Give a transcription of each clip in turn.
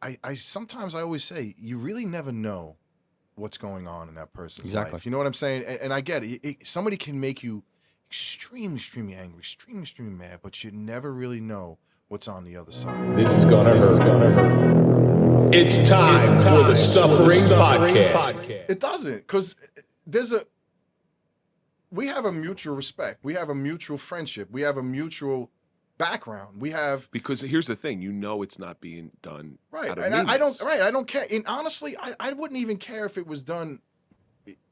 I sometimes I always say you really never know what's going on in that person's Exactly. life. You know what I'm saying? And I get it. Somebody can make you extremely, extremely angry, extremely, extremely mad, but you never really know what's on the other side. This is gonna hurt. It's time for the Suffering Podcast. It doesn't, because we have a mutual respect. We have a mutual friendship. We have a mutual background. We have, because here's the thing, it's not being done right, out of and meanness. I don't care. And honestly, I wouldn't even care if it was done.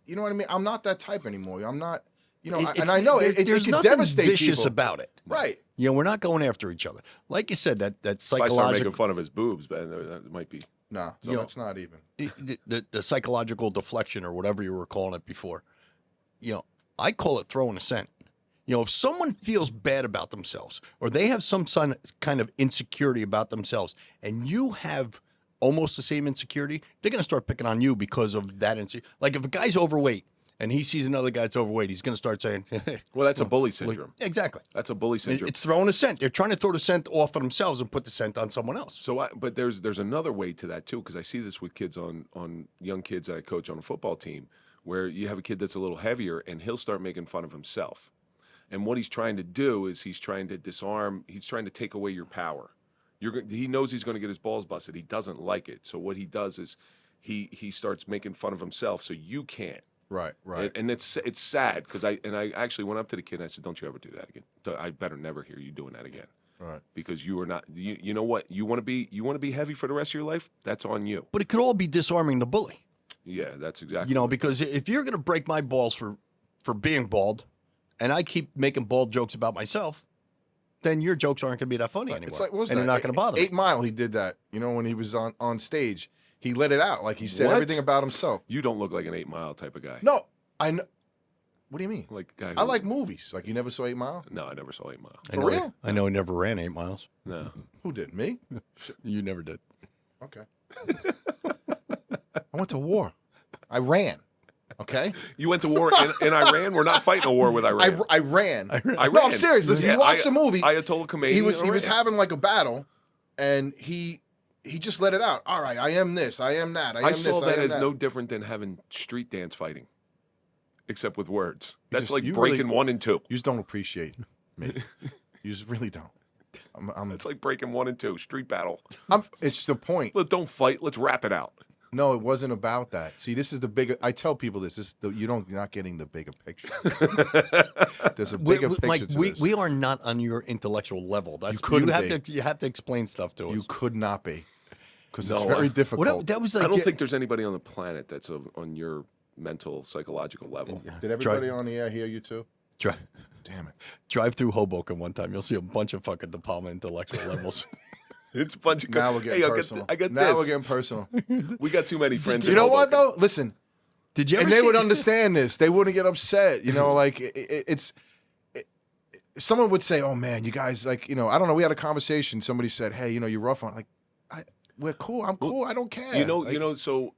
You know what I mean? I'm not that type anymore. I'm not. And I know it there's can nothing devastate vicious people. about it, right? We're not going after each other. Like you said, that If I start psychological. making fun of his boobs, man, that might be. No, it's not even. The psychological deflection or whatever you were calling it before. I call it throwing a scent. If someone feels bad about themselves or they have some kind of insecurity about themselves and you have almost the same insecurity, they're going to start picking on you because of that insecurity. Like if a guy's overweight and he sees another guy that's overweight, he's going to start saying, well, that's a bully syndrome. Exactly. That's a bully syndrome. It's throwing a scent. They're trying to throw the scent off of themselves and put the scent on someone else. So, but there's another way to that too, because I see this with kids on young kids that I coach on a football team, where you have a kid that's a little heavier and he'll start making fun of himself. And what he's trying to do is he's trying to disarm, he's trying to take away your power. He knows he's going to get his balls busted. He doesn't like it. So what he does is he starts making fun of himself so you can't. Right. And it's sad because I actually went up to the kid and I said, don't you ever do that again. I better never hear you doing that again. Right. Because you are not, you know what? You want to be heavy for the rest of your life? That's on you. But it could all be disarming the bully. Yeah, that's exactly. Because if you're going to break my balls for being bald, and I keep making bald jokes about myself, then your jokes aren't going to be that funny anymore. It's like, what was and that? they're not going to bother me. 8 Mile, he did that. When he was on stage, he let it out. Like he said What? everything about himself. You don't look like an 8 Mile type of guy. No, I know. What do you mean? Like a guy. I like movies. Like you never saw 8 Mile? No, I never saw 8 Mile. For real? I know he never ran 8 miles. No. Who did? Me? You never did. Okay. I went to war. I ran. Okay. You went to war in Iran? We're not fighting a war with Iran. I ran. I No, I'm ran. serious. Listen, Yeah, you watch the movie. Ayatollah Khomeini. He was Iran. having like a battle, and he just let it out. All right, I am this. I am that. I saw that as no different than having street dance fighting, except with words. That's like breaking 1 and 2. You just don't appreciate me. You just really don't. It's like breaking 1 and 2. Street battle. It's the point. Don't fight. Let's wrap it out. No, it wasn't about that. See, this is the bigger. I tell people you're not getting the bigger picture. There's a bigger picture Mike, to this. we are not on your intellectual level. That's couldn't you have to explain stuff to us. You could not be, because it's No, very difficult. That was like I don't think there's anybody on the planet that's on your mental, psychological level. Did everybody on the air hear you too? Drive, Damn it. drive through Hoboken one time. You'll see a bunch of fucking DePalma intellectual levels. It's a bunch of. Now we're getting personal. I got now this. we're getting personal. We got too many friends. You in know what Hoboken. though? Listen, Did you ever? and they see- would understand this. They wouldn't get upset. Like someone would say, "Oh man, you guys like I don't know." We had a conversation. Somebody said, "Hey, you're rough on." We're cool. I'm cool. I don't care. So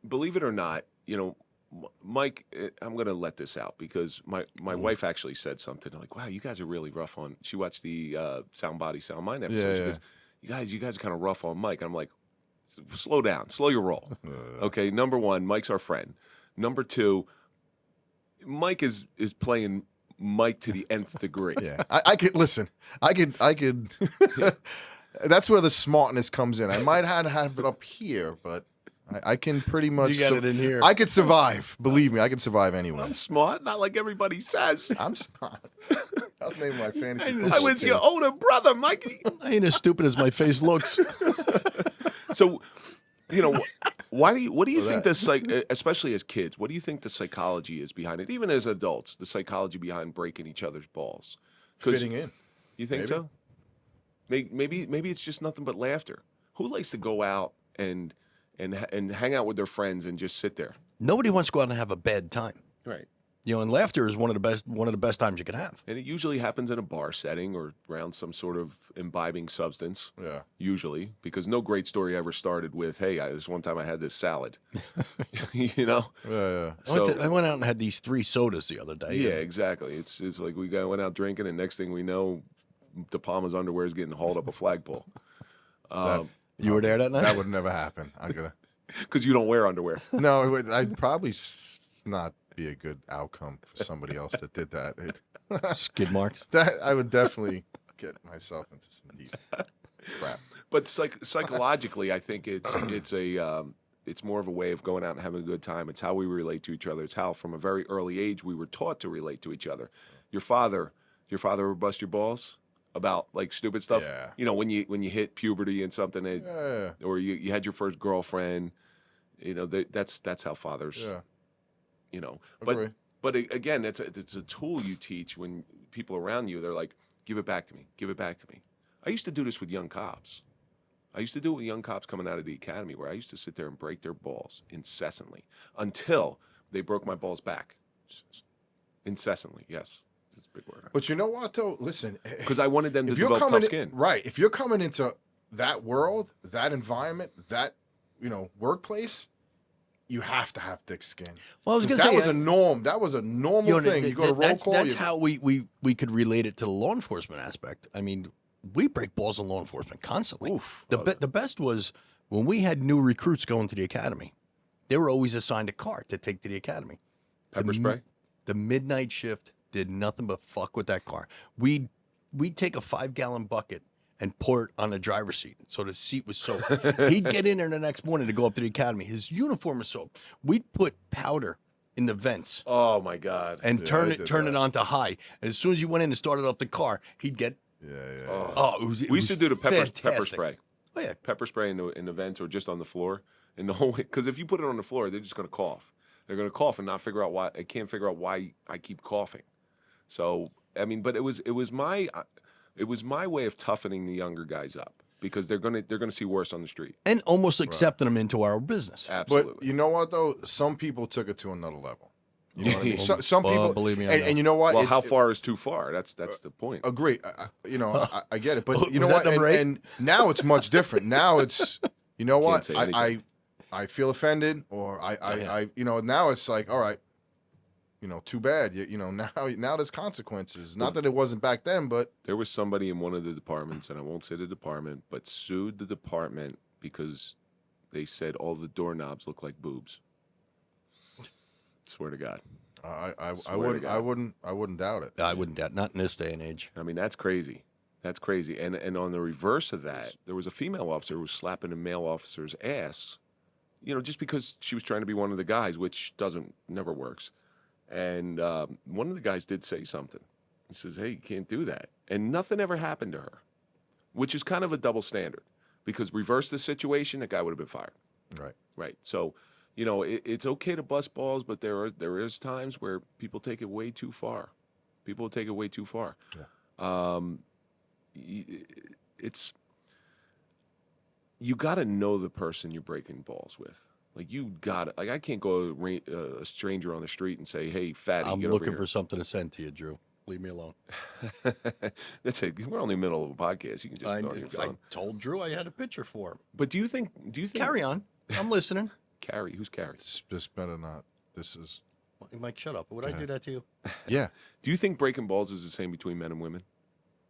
believe it or not, Mike, I'm going to let this out because my wife actually said something like, "Wow, you guys are really rough on." She watched the Sound Body, Sound Mind episode. She goes, you guys are kind of rough on Mike. And I'm like, slow down, slow your roll. Okay, number one, Mike's our friend. Number two, Mike is playing Mike to the nth degree. Yeah, I could listen. I could. That's where the smartness comes in. I might have it up here, but I can pretty much. You got it in here. I could survive. Believe me, I could survive anywhere. I'm smart, not like everybody says. I'm smart. That was the name of my fantasy. I was your older brother, Mikey. I ain't as stupid as my face looks. So, what do you think especially as kids, what do you think the psychology is behind it? Even as adults, the psychology behind breaking each other's balls. Fitting in. You think so? Maybe it's just nothing but laughter. Who likes to go out and hang out with their friends and just sit there? Nobody wants to go out and have a bad time. Right. And laughter is one of the best times you can have. And it usually happens in a bar setting or around some sort of imbibing substance. Yeah. Usually, because no great story ever started with, "Hey, this one time I had this salad." Yeah. So, I went out and had these 3 sodas the other day. yeah, exactly. It's like we went out drinking, and next thing we know, DePalma's underwear is getting hauled up a flagpole. You were there that night? That would never happen. I'm gonna. Because you don't wear underwear. No, I'd probably not be a good outcome for somebody else that did that. Skid marks. That I would definitely get myself into some deep crap. But psychologically, I think it's more of a way of going out and having a good time. It's how we relate to each other. It's how, from a very early age, we were taught to relate to each other. Your father ever bust your balls about like stupid stuff? Yeah. You know, when you hit puberty and something, or you had your first girlfriend. You know, that's how fathers. Yeah. You know, Agree. but again, it's a tool you teach when people around you. They're like, give it back to me. Give it back to me. I used to do this with young cops. I used to do it with young cops coming out of the academy, where I used to sit there and break their balls incessantly until they broke my balls back. Incessantly, yes. It's a big word. But you know what, though? Listen. Because I wanted them to If you're develop coming tough skin. right, if you're coming into that world, that environment, that workplace, you have to have thick skin. Well, I was 'Cause going to say that was a norm. That was a normal thing. You go to roll call. That's how we could relate it to the law enforcement aspect. I mean, we break balls in law enforcement constantly. Oof. The best was when we had new recruits going to the academy. They were always assigned a car to take to the academy. Pepper spray? The midnight shift did nothing but fuck with that car. We'd take a 5-gallon bucket and pour it on the driver's seat, so the seat was soaked. He'd get in there the next morning to go up to the academy. His uniform was soaked. We'd put powder in the vents Oh my God. and turn it that. on to high. And as soon as you went in and started up the car, he'd get. Yeah. Oh, it was. We used to do the pepper fantastic. spray. Oh yeah, Pepper spray in the vents or just on the floor. And the whole way, because if you put it on the floor, they're just going to cough. They're going to cough and not figure out why. I can't figure out why I keep coughing. So I mean, but it was my way of toughening the younger guys up, because they're gonna see worse on the street. and almost accepting them into our business. Absolutely. But you know what, though? Some people took it to another level. You know what I mean? Some Well, people, believe me, I know. and you know what? well, It's- how far is too far? That's the point. Agree. I get it, but you know Was that what? number 8? And now it's much different. Now it's, you know what? say anything. I feel offended, or I now it's like, all right, too bad. Now there's consequences. Not that it wasn't back then, but There was somebody in one of the departments, and I won't say the department, but sued the department because they said all the doorknobs look like boobs. Swear to God. I Swear to God. wouldn't doubt it. I wouldn't doubt. Not in this day and age. I mean, that's crazy. That's crazy. And on the reverse of that, there was a female officer who was slapping a male officer's ass, just because she was trying to be one of the guys, which never works. And one of the guys did say something. He says, hey, you can't do that. And nothing ever happened to her, which is kind of a double standard, because reverse the situation, that guy would have been fired. Right. Right. So, it's okay to bust balls, but there is times where people take it way too far. People take it way too far. Yeah. You got to know the person you're breaking balls with. Like, I can't go to a stranger on the street and say, hey, fatty, I'm get looking over for something to send to you, Drew. Leave me alone. here. That's it. We're only in the middle of a podcast. You can just go on your I phone. told Drew I had a picture for him. But do you think Carry on. I'm listening. Carrie? Who's Carrie? This better not. This is. Mike, shut up. Would I do that to you? Yeah. Do you think breaking balls is the same between men and women?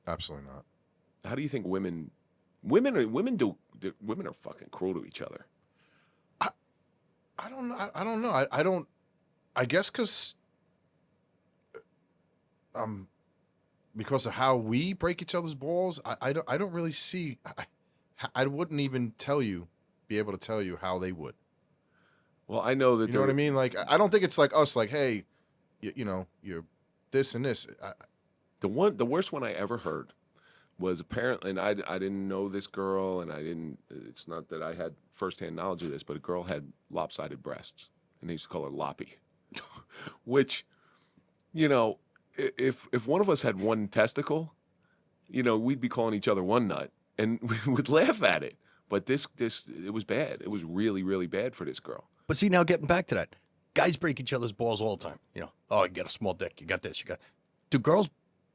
Absolutely not. How do you think women are fucking cruel to each other? I don't know. I don't know. I don't. I guess because of how we break each other's balls. I don't really see. I wouldn't even be able to tell you how they would. Well, I know that You know what I mean? Like, I don't think it's like us. Like, hey, you're this and this. The worst one I ever heard was apparently, and I didn't know this girl, and it's not that I had firsthand knowledge of this, but a girl had lopsided breasts, and they used to call her Loppy, which, if one of us had one testicle, we'd be calling each other one nut, and we would laugh at it. But this it was bad. It was really, really bad for this girl. But see, now getting back to that, guys break each other's balls all the time. Oh, you got a small dick. You got this. Do girls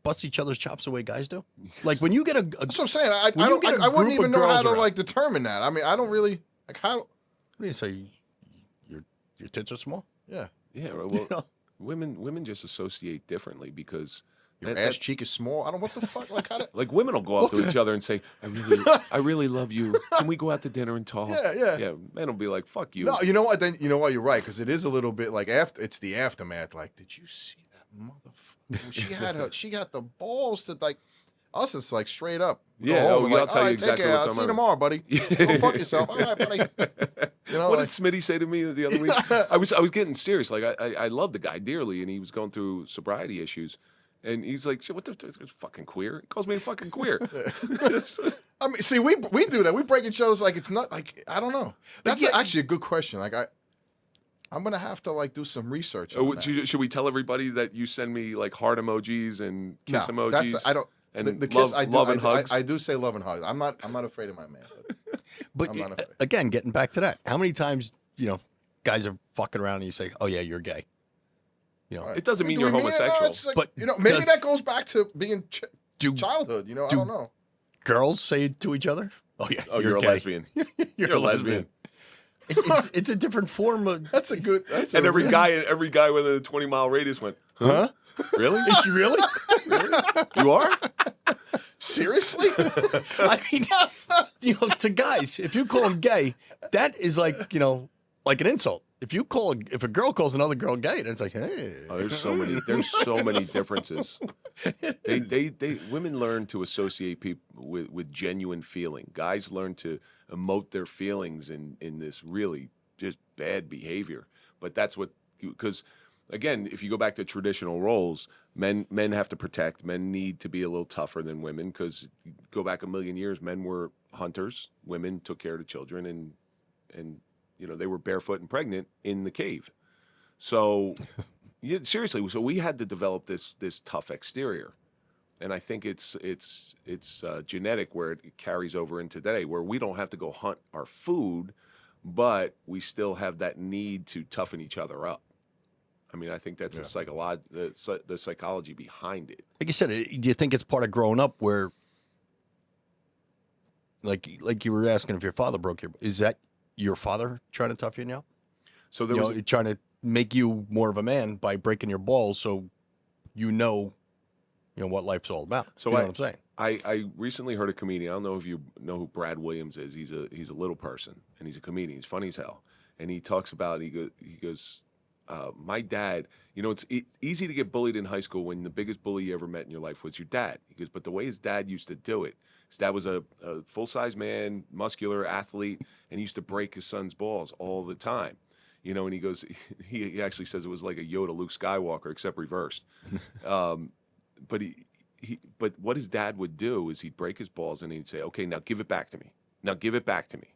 bust each other's chops the way guys do? Like when you get That's what I'm saying. I when you get a wouldn't group even of know how girls to around. like determine that. I mean, I don't really like how. What do you say? Your tits are small? Yeah. Yeah, well, You know? women just associate differently because Your ass cheek is small. I don't. What the fuck? Like how? Like women will go up to each other and say, I really love you. Can we go out to dinner and talk? Yeah. Men will be like, fuck you. No, you know what? Then you know what? You're right because it is a little bit like after. It's the aftermath. Like, did you see that motherfucker? She got the balls to like. Us, it's like straight up. Yeah, I'll like, tell you exactly I'll what's on see you my tomorrow, buddy. Go fuck yourself. All right, buddy. You know, what like, did Smitty say to me the other week? I was getting serious. Like I love the guy dearly, and he was going through sobriety issues, and he's like, "What the fucking queer?" He calls me a fucking queer. I mean, see, we do that. We break each other's like it's not like I don't know. That's actually a good question. Like I'm gonna have to like do some research. On that. Should we tell everybody that you send me like heart emojis and kiss emojis? I don't. And the kiss, love and hugs. I do say love and hugs. I'm not afraid of my man. But again, getting back to that, how many times guys are fucking around and you say, "Oh yeah, you're gay." It doesn't mean you're homosexual. Like, but maybe that goes back to being childhood. I do don't know. Girls say it to each other, "Oh yeah, you're a gay." lesbian. You're a lesbian. It's a different form of. That's a good. And every guy within a 20-mile radius went, huh? Really? Is she really? Really? You are? Seriously? I mean, to guys, if you call them gay, that is like an insult. If a girl calls another girl gay, then it's like, hey. Oh, there's so many differences. Women learn to associate people with genuine feeling. Guys learn to emote their feelings in this really just bad behavior. But that's because again, if you go back to traditional roles, men have to protect. Men need to be a little tougher than women because go back a million years, men were hunters. Women took care of the children and they were barefoot and pregnant in the cave. So seriously, so we had to develop this tough exterior. And I think it's genetic where it carries over in today, where we don't have to go hunt our food, but we still have that need to toughen each other up. I mean, I think that's the psychology behind it. Like you said, do you think it's part of growing up where, like you were asking if your father broke is that your father trying to tough you now? So there was trying to make you more of a man by breaking your balls, so you know what life's all about. So what I'm saying. I recently heard a comedian. I don't know if you know who Brad Williams is. He's a little person and he's a comedian. He's funny as hell. And he talks about he goes. My dad, it's easy to get bullied in high school when the biggest bully you ever met in your life was your dad. He goes, but the way his dad used to do it, his dad was a full-size man, muscular athlete, and he used to break his son's balls all the time. And he goes, he actually says it was like a Yoda Luke Skywalker, except reversed. But what his dad would do is he'd break his balls and he'd say, okay, now give it back to me. Now give it back to me.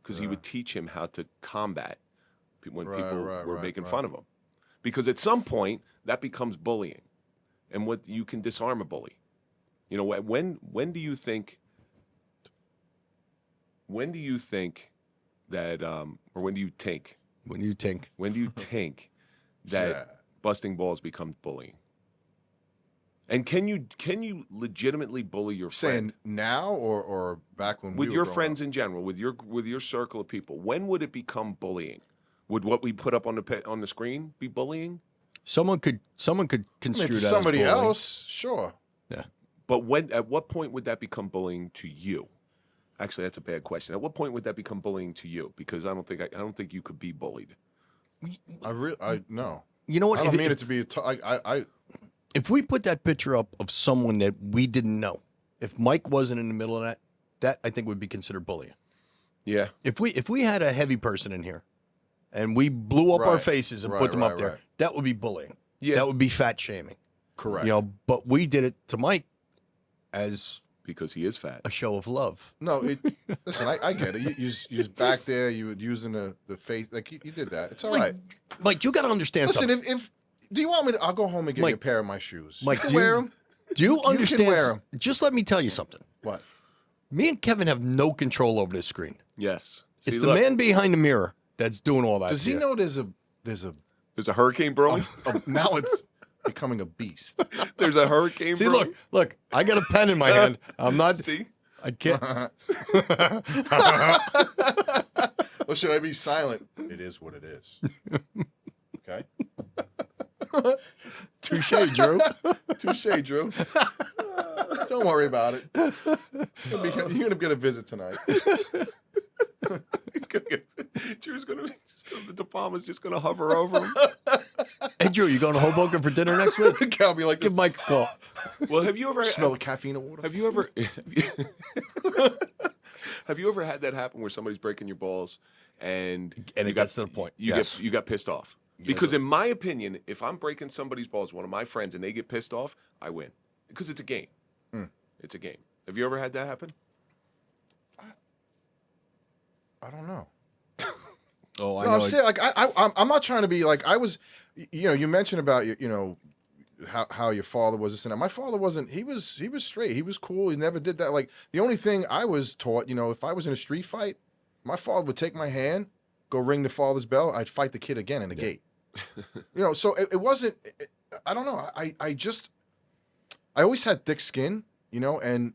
Because he would teach him how to combat when people were making fun of him. Because at some point, that becomes bullying. And what you can disarm a bully. When do you think that, or when do you think that busting balls becomes bullying? And can you legitimately bully your friend? Saying now or back when with we your were friends in general, with your circle of people? When would it become bullying? Would what we put up on the screen be bullying? Someone could construe that as somebody bullying. else, sure. Yeah. But at what point would that become bullying to you? Actually, that's a bad question. At what point would that become bullying to you? Because I don't think you could be bullied. No. You know what? I don't mean it to be. If we put that picture up of someone that we didn't know, if Mike wasn't in the middle of that I think would be considered bullying. Yeah. If we had a heavy person in here, and we blew up our faces and put them up there, that would be bullying. Yeah. That would be fat shaming. Correct. But we did it to Mike as because he is fat. A show of love. No, listen, I get it. You was back there. You were using the face like you did that. It's all right. Mike, you got to understand. Listen, something. if do you want me to? I'll go home and get you a pair of my shoes. Mike, you can wear them. Do you understand? You can wear them. Just let me tell you something. What? Me and Kevin have no control over this screen. Yes. It's the man behind the mirror that's doing all that. Does he know there's a hurricane brewing? Now it's becoming a beast. There's a hurricane brewing? Look, I got a pen in my hand. I'm not. See? I can't. Well, should I be silent? It is what it is. Okay. Touche, Drew. Touche, Drew. Don't worry about it. You're gonna get a visit tonight. He's gonna get. Drew's gonna. DePalma's just gonna hover over him. Hey, Drew, you going to Hoboken for dinner next week? I'll be like, Give Mike a call. Well, have you ever smell the caffeine in water? Have you ever? Have you ever had that happen where somebody's breaking your balls and it gets to the point? Yes. You got pissed off? Because in my opinion, if I'm breaking somebody's balls, one of my friends, and they get pissed off, I win because it's a game. It's a game. Have you ever had that happen? I don't know. Oh, I No, know. I'm saying like I'm not trying to be like I was. You know, you mentioned about how your father was this and that. My father wasn't. He was straight. He was cool. He never did that. Like the only thing I was taught, if I was in a street fight, my father would take my hand, go ring the father's bell. I'd fight the kid again in the gate. So it wasn't. I don't know. I always had thick skin. And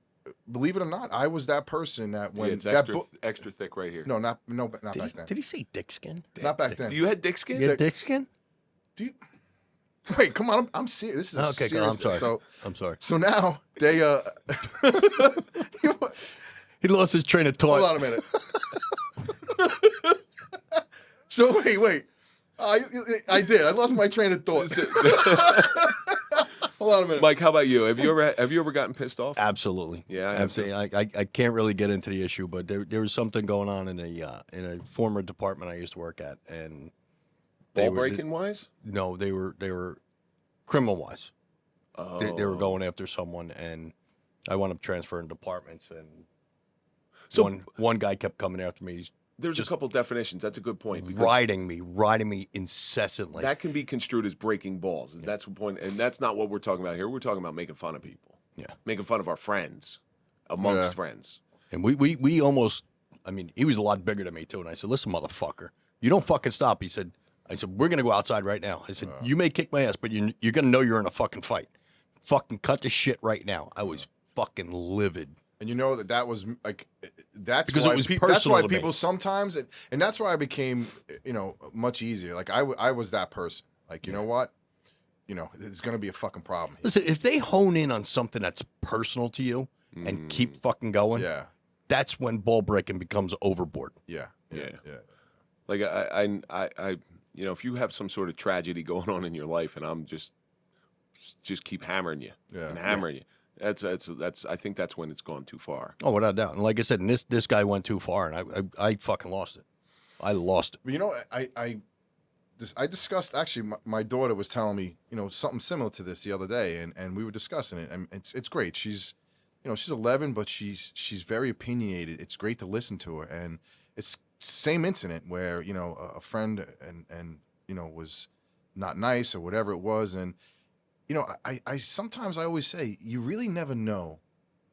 believe it or not, I was that person that when it's that extra thick right here. No, not back then. Did he say dick skin? Not back then. You had dick skin? You had dick skin? Do you? Wait, come on. I'm serious. This is Okay, serious. I'm sorry. I'm sorry. So now they He lost his train of thought. hold on a minute. So wait. I did. I lost my train of thought. Hold on a minute. Mike, how about you? Have you ever gotten pissed off? Absolutely. Yeah, I have absolutely. I can't really get into the issue, but there was something going on in a former department I used to work at, and Ball breaking wise? No, they were criminal wise. Oh. They were going after someone, and I wound up transferring departments, and So one guy kept coming after me. there's a couple definitions. That's a good point. because Riding me incessantly. That can be construed as breaking balls. That's the point, and that's not what we're talking about here. We're talking about making fun of people. Yeah. Making fun of our friends, amongst friends. And we almost, I mean, he was a lot bigger than me too. And I said, listen, motherfucker, you don't fucking stop. I said, we're going to go outside right now. I said, you may kick my ass, but you're going to know you're in a fucking fight. Fucking cut the shit right now. I was fucking livid. And that was like, that's Because why it was that's personal why to me. people sometimes, and that's why I became, much easier. Like I was that person. Like, you know what? It's going to be a fucking problem. Listen, if they hone in on something that's personal to you and keep fucking going, that's when ball breaking becomes overboard. Yeah. Like I if you have some sort of tragedy going on in your life, and I'm just keep hammering you and hammering you. That's I think that's when it's gone too far. Oh, without doubt. And like I said, and this guy went too far, and I fucking lost it. I lost it. But I discussed, actually, my daughter was telling me, something similar to this the other day, and we were discussing it, and it's great. She's 11, but she's very opinionated. It's great to listen to her, and it's same incident where a friend and was not nice or whatever it was, and I sometimes I always say you really never know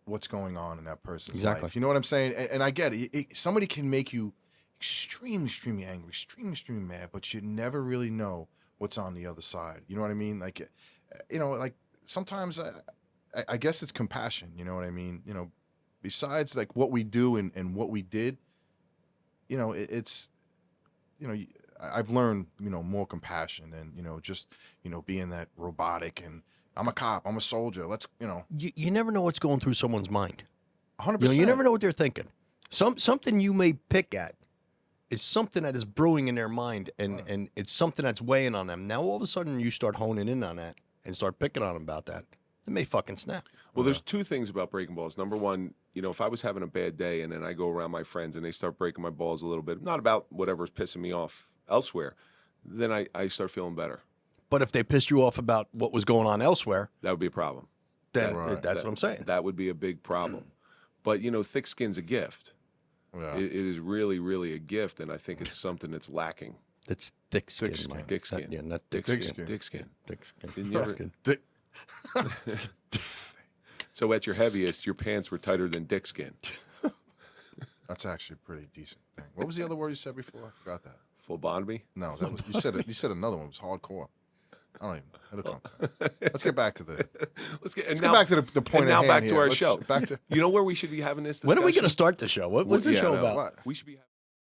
what's going on in that person's life. You know what I'm saying? And I get it. Somebody can make you extremely angry, extremely mad, but you never really know what's on the other side. You know what I mean? Like, like sometimes I guess it's compassion. You know what I mean? Besides like what we do and what we did, it's, I've learned, more compassion and, just, being that robotic and I'm a cop, I'm a soldier. Let's, You never know what's going through someone's mind. 100%. You never know what they're thinking. Something you may pick at is something that is brewing in their mind, and it's something that's weighing on them. Now, all of a sudden, you start honing in on that and start picking on them about that. They may fucking snap. Well, there's two things about breaking balls. Number one, if I was having a bad day and then I go around my friends and they start breaking my balls a little bit, not about whatever's pissing me off elsewhere, then I start feeling better. But if they pissed you off about what was going on elsewhere, That would be a problem. then that's what I'm saying. That would be a big problem. But, thick skin's a gift. Yeah. It is really, really a gift, and I think it's something that's lacking. It's thick skin. Thick skin. Mike. Thick skin. Yeah, not thick Thick skin. skin. Thick skin. Thick skin. Didn't you ever- Thick So at your heaviest, your pants were tighter than dick skin. That's actually a pretty decent thing. What was the other word you said before? I forgot that. Phlebotomy? No, that was you said another one. It was hardcore. I don't even. It'll come. Let's get back to Let's get back to the point. And now at hand back to here. our Let's- show. Back to You know where we should be having this discussion? When are we going to start the show? What's the show about? What? We should be